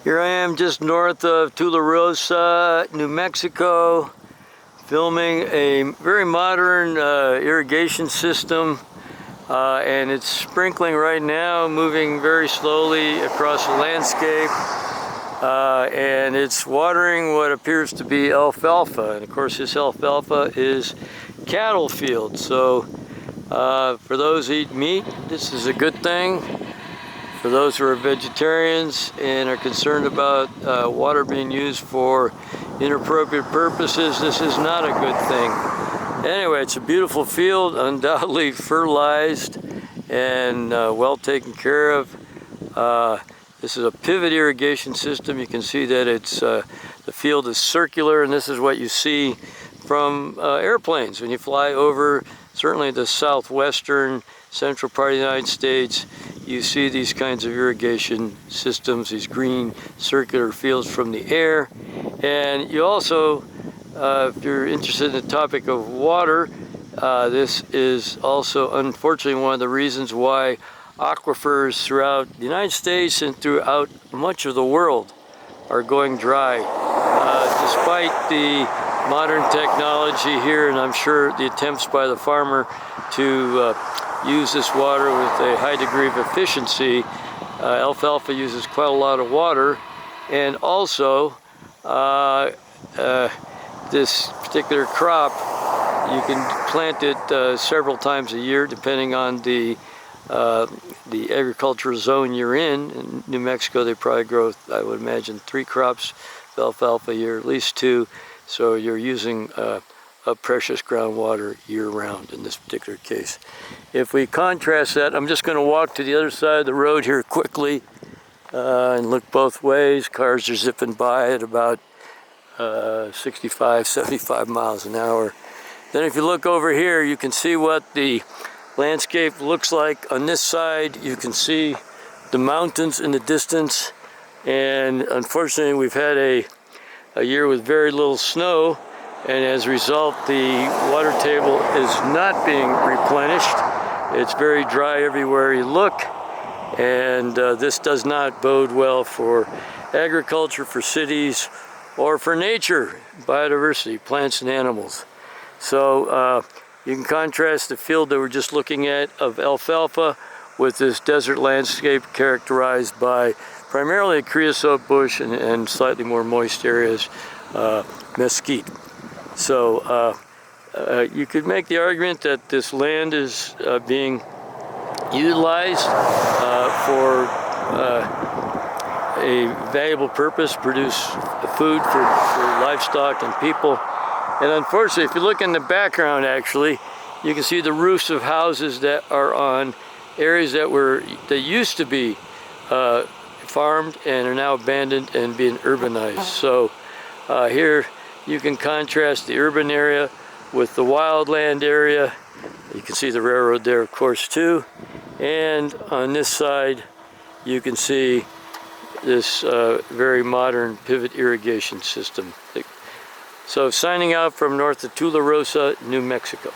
Here I am just north of Tularosa, New Mexico, filming a very modern irrigation system, and it's sprinkling right now, moving very slowly across the landscape, and it's watering what appears to be alfalfa. And of course this alfalfa is cattle field, so for those who eat meat, this is a good thing. For those who are vegetarians and are concerned about water being used for inappropriate purposes, this is not a good thing. Anyway, it's a beautiful field, undoubtedly fertilized and well taken care of. This is a pivot irrigation system. You can see that it's the field is circular, and this is what you see from airplanes when you fly over certainly the southwestern central part of the United States. You see these kinds of irrigation systems, these green circular fields from the air. And you also, if you're interested in the topic of water, this is also unfortunately one of the reasons why aquifers throughout the United States and throughout much of the world are going dry. Despite the modern technology here, and I'm sure the attempts by the farmer to use this water with a high degree of efficiency, alfalfa uses quite a lot of water, and also this particular crop, you can plant it several times a year depending on the agricultural zone you're in. In New Mexico they probably grow, I would imagine, 3 crops of alfalfa a year, at least 2, so you're using of precious groundwater year-round in this particular case. If we contrast that, I'm just going to walk to the other side of the road here quickly and look both ways. Cars are zipping by at about 65, 75 miles an hour. Then if you look over here, you can see what the landscape looks like. On this side, you can see the mountains in the distance, and unfortunately we've had a year with very little snow, and as a result the water table is not being replenished. It's very dry everywhere you look, and this does not bode well for agriculture, for cities, or for nature, biodiversity, plants and animals. So you can contrast the field that we're just looking at of alfalfa with this desert landscape characterized by primarily a creosote bush and slightly more moist areas, mesquite. So you could make the argument that this land is being utilized for a valuable purpose, produce food for livestock and people. And unfortunately, if you look in the background, actually, you can see the roofs of houses that are on areas that used to be farmed and are now abandoned and being urbanized. So here you can contrast the urban area with the wildland area. You can see the railroad there, of course, too. And on this side, you can see this very modern pivot irrigation system. So signing out from north of Tularosa, New Mexico.